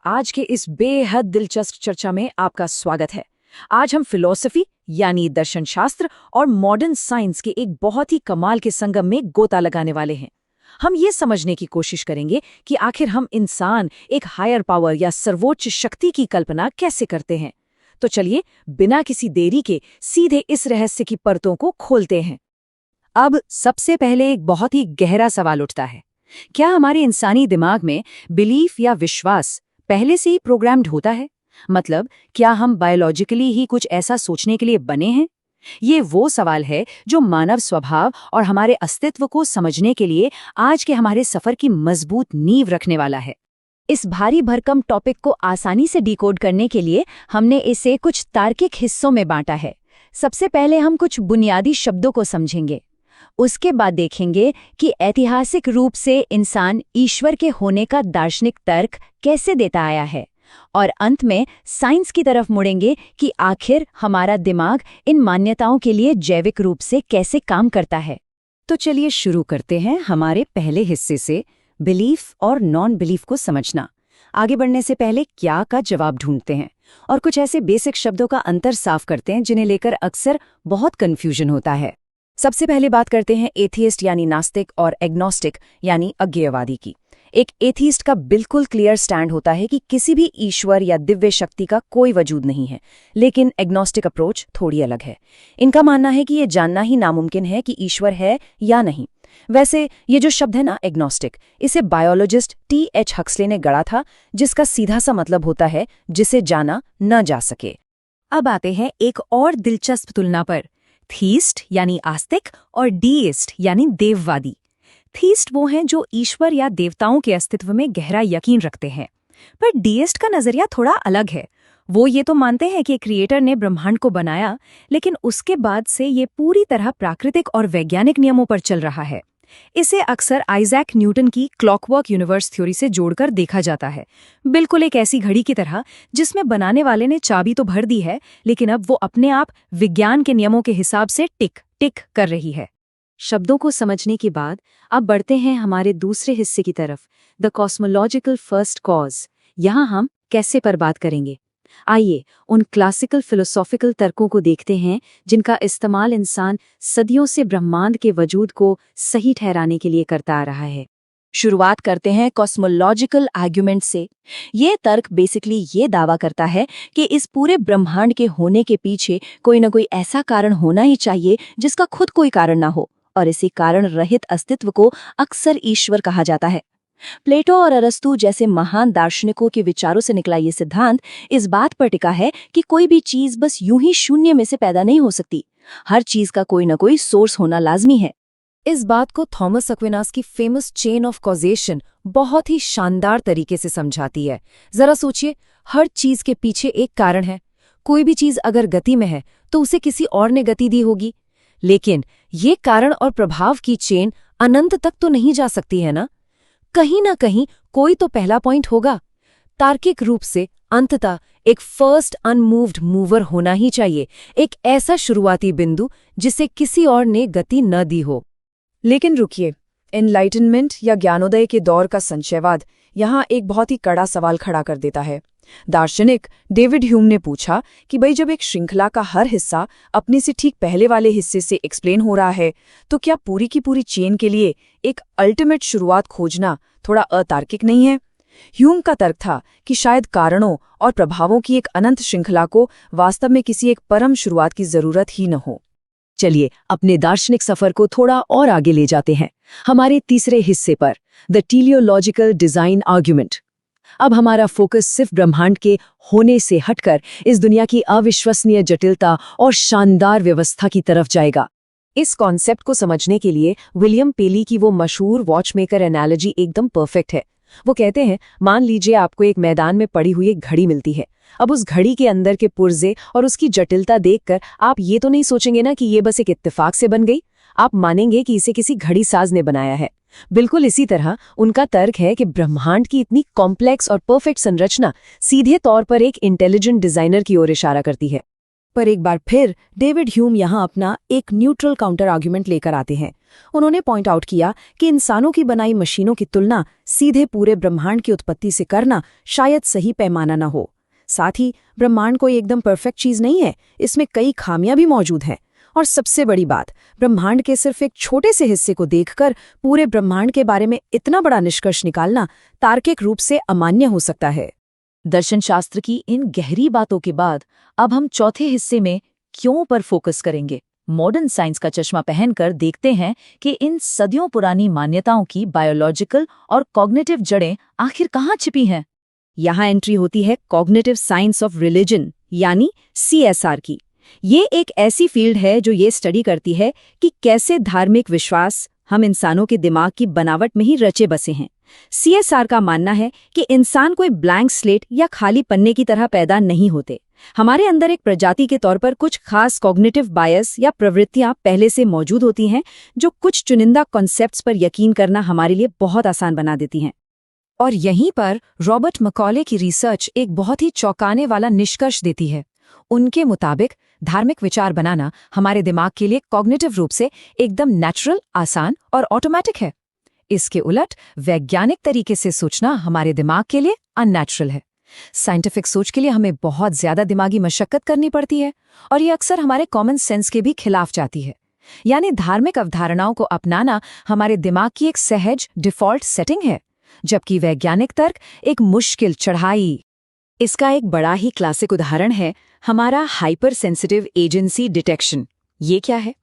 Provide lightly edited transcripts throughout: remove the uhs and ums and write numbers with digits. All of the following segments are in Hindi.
आज के इस बेहद दिलचस्प चर्चा में आपका स्वागत है। आज हम फिलॉसफी यानी दर्शन शास्त्र और मॉडर्न साइंस के एक बहुत ही कमाल के संगम में गोता लगाने वाले हैं। हम ये समझने की कोशिश करेंगे कि आखिर हम इंसान एक हायर पावर या सर्वोच्च शक्ति की कल्पना कैसे करते हैं। तो चलिए बिना किसी देरी के सीधे इस रहस्य की परतों को खोलते हैं। अब सबसे पहले एक बहुत ही गहरा सवाल उठता है, क्या हमारे इंसानी दिमाग में बिलीफ या विश्वास पहले से ही प्रोग्राम्ड होता है? मतलब क्या हम बायोलॉजिकली ही कुछ ऐसा सोचने के लिए बने हैं? ये वो सवाल है जो मानव स्वभाव और हमारे अस्तित्व को समझने के लिए आज के हमारे सफर की मजबूत नींव रखने वाला है। इस भारी भरकम टॉपिक को आसानी से डिकोड करने के लिए हमने इसे कुछ तार्किक हिस्सों में बांटा है। सबसे पहले हम कुछ बुनियादी शब्दों को समझेंगे, उसके बाद देखेंगे कि ऐतिहासिक रूप से इंसान ईश्वर के होने का दार्शनिक तर्क कैसे देता आया है, और अंत में साइंस की तरफ मुड़ेंगे कि आखिर हमारा दिमाग इन मान्यताओं के लिए जैविक रूप से कैसे काम करता है। तो चलिए शुरू करते हैं हमारे पहले हिस्से से, बिलीफ और नॉन बिलीफ को समझना। आगे बढ़ने से पहले क्या का जवाब ढूंढते हैं और कुछ ऐसे बेसिक शब्दों का अंतर साफ करते हैं जिन्हें लेकर अक्सर बहुत कन्फ्यूजन होता है। सबसे पहले बात करते हैं एथियस्ट यानी नास्तिक और एग्नोस्टिक यानी अज्ञेयवादी की। एक एथियस्ट का बिल्कुल क्लियर स्टैंड होता है कि किसी भी ईश्वर या दिव्य शक्ति का कोई वजूद नहीं है, लेकिन एग्नोस्टिक अप्रोच थोड़ी अलग है। इनका मानना है कि ये जानना ही नामुमकिन है कि ईश्वर है या नहीं। वैसे ये जो शब्द है ना एग्नोस्टिक, इसे बायोलॉजिस्ट T.H. हक्सले ने गढ़ा था, जिसका सीधा सा मतलब होता है जिसे जाना न जा सके। अब आते हैं एक और दिलचस्प तुलना पर, थीस्ट यानी आस्तिक और डीइस्ट यानी देववादी। थीस्ट वो हैं जो ईश्वर या देवताओं के अस्तित्व में गहरा यकीन रखते हैं, पर डीइस्ट का नजरिया थोड़ा अलग है। वो ये तो मानते हैं कि क्रिएटर ने ब्रह्मांड को बनाया, लेकिन उसके बाद से ये पूरी तरह प्राकृतिक और वैज्ञानिक नियमों पर चल रहा है। इसे अक्सर आइजैक न्यूटन की क्लॉकवर्क यूनिवर्स थ्योरी से जोड़कर देखा जाता है, बिल्कुल एक ऐसी घड़ी की तरह जिसमें बनाने वाले ने चाबी तो भर दी है, लेकिन अब वो अपने आप विज्ञान के नियमों के हिसाब से टिक टिक कर रही है। शब्दों को समझने के बाद अब बढ़ते हैं हमारे दूसरे हिस्से की तरफ, द कॉस्मोलॉजिकल फर्स्ट कॉज। यहाँ हम कैसे पर बात करेंगे। आइए उन क्लासिकल फिलोसॉफिकल तर्कों को देखते हैं जिनका इस्तेमाल इंसान सदियों से ब्रह्मांड के वजूद को सही ठहराने के लिए करता आ रहा है। शुरुआत करते हैं कॉस्मोलॉजिकल आर्ग्यूमेंट से। ये तर्क बेसिकली ये दावा करता है कि इस पूरे ब्रह्मांड के होने के पीछे कोई न कोई ऐसा कारण होना ही चाहिए जिसका खुद कोई कारण ना हो, और इसी कारण रहित अस्तित्व को अक्सर ईश्वर कहा जाता है। प्लेटो और अरस्तु जैसे महान दार्शनिकों के विचारों से निकला ये सिद्धांत इस बात पर टिका है कि कोई भी चीज बस यूं ही शून्य में से पैदा नहीं हो सकती, हर चीज का कोई न कोई सोर्स होना लाजमी है। इस बात को थॉमस एक्विनास की फेमस चेन ऑफ कॉजेशन बहुत ही शानदार तरीके से समझाती है। जरा सोचिए, हर चीज के पीछे एक कारण है। कोई भी चीज अगर गति में है तो उसे किसी और ने गति दी होगी, लेकिन ये कारण और प्रभाव की चेन अनंत तक तो नहीं जा सकती है ना। कहीं ना कहीं कोई तो पहला पॉइंट होगा। तार्किक रूप से अंततः एक फर्स्ट अनमूव्ड मूवर होना ही चाहिए, एक ऐसा शुरुआती बिंदु जिसे किसी और ने गति न दी हो। लेकिन रुकिए, एनलाइटनमेंट या ज्ञानोदय के दौर का संशयवाद यहाँ एक बहुत ही कड़ा सवाल खड़ा कर देता है। दार्शनिक डेविड ह्यूम ने पूछा कि भाई जब एक श्रृंखला का हर हिस्सा अपने से ठीक पहले वाले हिस्से से एक्सप्लेन हो रहा है, तो क्या पूरी की पूरी चेन के लिए एक अल्टीमेट शुरुआत खोजना थोड़ा अतार्किक नहीं है? ह्यूम का तर्क था कि शायद कारणों और प्रभावों की एक अनंत श्रृंखला को वास्तव में किसी एक परम शुरुआत की जरूरत ही न हो। चलिए अपने दार्शनिक सफर को थोड़ा और आगे ले जाते हैं, हमारे तीसरे हिस्से पर, द टेलियोलॉजिकल डिजाइन आर्ग्यूमेंट। अब हमारा फोकस सिर्फ ब्रह्मांड के होने से हटकर इस दुनिया की अविश्वसनीय जटिलता और शानदार व्यवस्था की तरफ जाएगा। इस कॉन्सेप्ट को समझने के लिए विलियम पेली की वो मशहूर वॉचमेकर एनालॉजी एकदम परफेक्ट है। वो कहते हैं, मान लीजिए आपको एक मैदान में पड़ी हुई एक घड़ी मिलती है। अब उस घड़ी के अंदर के पुर्जे और उसकी जटिलता देखकर आप ये तो नहीं सोचेंगे ना कि ये बस एक इत्तेफाक से बन गई। आप मानेंगे कि इसे किसी घड़ी साज ने बनाया है। बिल्कुल इसी तरह उनका तर्क है कि ब्रह्मांड की इतनी कॉम्प्लेक्स और परफेक्ट संरचना सीधे तौर पर एक इंटेलिजेंट डिजाइनर की ओर इशारा करती है। पर एक बार फिर डेविड ह्यूम यहाँ अपना एक न्यूट्रल काउंटर आर्ग्यूमेंट लेकर आते हैं। उन्होंने पॉइंट आउट किया कि इंसानों की बनाई मशीनों की तुलना सीधे पूरे ब्रह्मांड की उत्पत्ति से करना शायद सही पैमाना न हो। साथ ही ब्रह्मांड कोई एकदम परफेक्ट चीज नहीं है, इसमें कई खामियां भी मौजूद हैं। और सबसे बड़ी बात, ब्रह्मांड के सिर्फ एक छोटे से हिस्से को देखकर पूरे ब्रह्मांड के बारे में इतना बड़ा निष्कर्ष निकालना तार्किक रूप से अमान्य हो सकता है। दर्शन शास्त्र की इन गहरी बातों के बाद अब हम चौथे हिस्से में क्यों पर फोकस करेंगे। मॉडर्न साइंस का चश्मा पहनकर देखते हैं कि इन सदियों पुरानी मान्यताओं की बायोलॉजिकल और कॉग्निटिव जड़ें आखिर कहाँ छिपी हैं। यहाँ एंट्री होती है कॉग्निटिव साइंस ऑफ रिलीजन यानी CSR की। ये एक ऐसी फील्ड है जो ये स्टडी करती है कि कैसे धार्मिक विश्वास हम इंसानों के दिमाग की बनावट में ही रचे बसे हैं। CSR का मानना है कि इंसान कोई ब्लैंक स्लेट या खाली पन्ने की तरह पैदा नहीं होते। हमारे अंदर एक प्रजाति के तौर पर कुछ खास कॉग्निटिव बायस या प्रवृत्तियां पहले से मौजूद होती हैं, जो कुछ चुनिंदा कॉन्सेप्ट्स पर यकीन करना हमारे लिए बहुत आसान बना देती हैं। और यहीं पर रॉबर्ट मैकॉले की रिसर्च एक बहुत ही चौंकाने वाला निष्कर्ष देती है। उनके मुताबिक धार्मिक विचार बनाना हमारे दिमाग के लिए कॉग्निटिव रूप से एकदम नेचुरल, आसान और ऑटोमेटिक है। इसके उलट वैज्ञानिक तरीके से सोचना हमारे दिमाग के लिए अननेचुरल है। साइंटिफिक सोच के लिए हमें बहुत ज्यादा दिमागी मशक्कत करनी पड़ती है और ये अक्सर हमारे कॉमन सेंस के भी खिलाफ जाती है। यानी धार्मिक अवधारणाओं को अपनाना हमारे दिमाग की एक सहज डिफॉल्ट सेटिंग है, जबकि वैज्ञानिक तर्क एक मुश्किल चढ़ाई। इसका एक बड़ा ही क्लासिक उदाहरण है हमारा हाइपर सेंसिटिव एजेंसी डिटेक्शन। ये क्या है?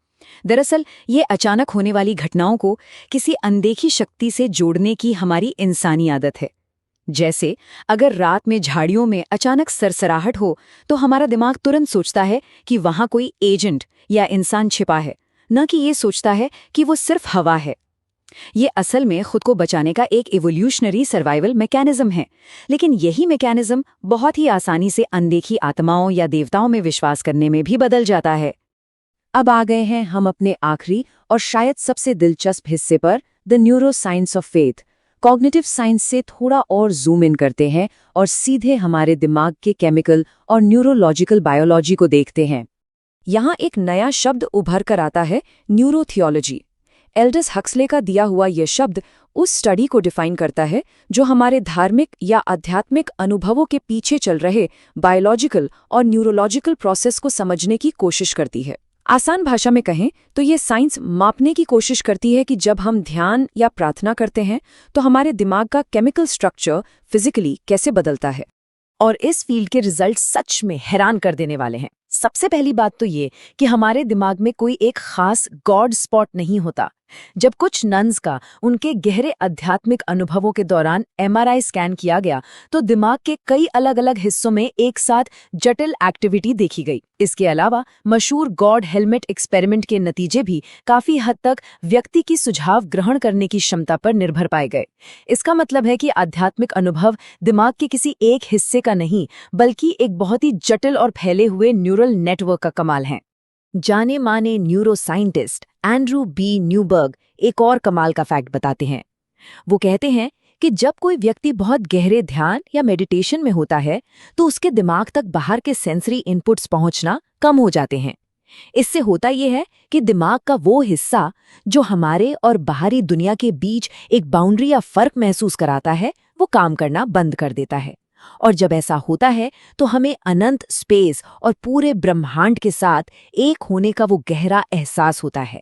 दरअसल ये अचानक होने वाली घटनाओं को किसी अनदेखी शक्ति से जोड़ने की हमारी इंसानी आदत है। जैसे अगर रात में झाड़ियों में अचानक सरसराहट हो तो हमारा दिमाग तुरंत सोचता है कि वहां कोई एजेंट या इंसान छिपा है, न कि ये सोचता है कि वो सिर्फ हवा है। ये असल में खुद को बचाने का एक इवोल्यूशनरी सर्वाइवल मैकेनिज्म है, लेकिन यही मैकेनिज्म बहुत ही आसानी से अनदेखी आत्माओं या देवताओं में विश्वास करने में भी बदल जाता है। अब आ गए हैं हम अपने आखिरी और शायद सबसे दिलचस्प हिस्से पर, the neuro science of faith. Cognitive science से थोड़ा और जूम इन करते हैं और सीधे हमारे दिमाग के केमिकल और न्यूरोलॉजिकल बायोलॉजी को देखते हैं। यहाँ एक नया शब्द उभर कर आता है, न्यूरोथियोलॉजी। एल्डस हक्सले का दिया हुआ यह शब्द उस स्टडी को डिफाइन करता है जो हमारे धार्मिक या आध्यात्मिक अनुभवों के पीछे चल रहे बायोलॉजिकल और न्यूरोलॉजिकल प्रोसेस को समझने की कोशिश करती है। आसान भाषा में कहें तो ये साइंस मापने की कोशिश करती है कि जब हम ध्यान या प्रार्थना करते हैं तो हमारे दिमाग का केमिकल स्ट्रक्चर फिजिकली कैसे बदलता है। और इस फील्ड के रिजल्ट सच में हैरान कर देने वाले हैं। सबसे पहली बात तो ये कि हमारे दिमाग में कोई एक खास गॉड स्पॉट नहीं होता। जब कुछ नन्स का उनके गहरे आध्यात्मिक अनुभवों के दौरान MRI स्कैन किया गया तो दिमाग के कई अलग अलग हिस्सों में एक साथ जटिल एक्टिविटी देखी गई। इसके अलावा मशहूर गॉड हेलमेट एक्सपेरिमेंट के नतीजे भी काफी हद तक व्यक्ति की सुझाव ग्रहण करने की क्षमता पर निर्भर पाए गए। इसका मतलब है कि आध्यात्मिक अनुभव दिमाग के किसी एक हिस्से का नहीं, बल्कि एक बहुत ही जटिल और फैले हुए न्यूरल नेटवर्क का कमाल है। जाने माने neuro scientist Andrew B Newberg एक और कमाल का फैक्ट बताते हैं। वो कहते हैं कि जब कोई व्यक्ति बहुत गहरे ध्यान या मेडिटेशन में होता है तो उसके दिमाग तक बाहर के सेंसरी इनपुट्स पहुंचना कम हो जाते हैं। इससे होता यह है कि दिमाग का वो हिस्सा जो हमारे और बाहरी दुनिया के बीच एक बाउंड्री या फर्क महसूस कराता है, वो काम करना बंद कर देता है। और जब ऐसा होता है तो हमें अनंत स्पेस और पूरे ब्रह्मांड के साथ एक होने का वो गहरा एहसास होता है।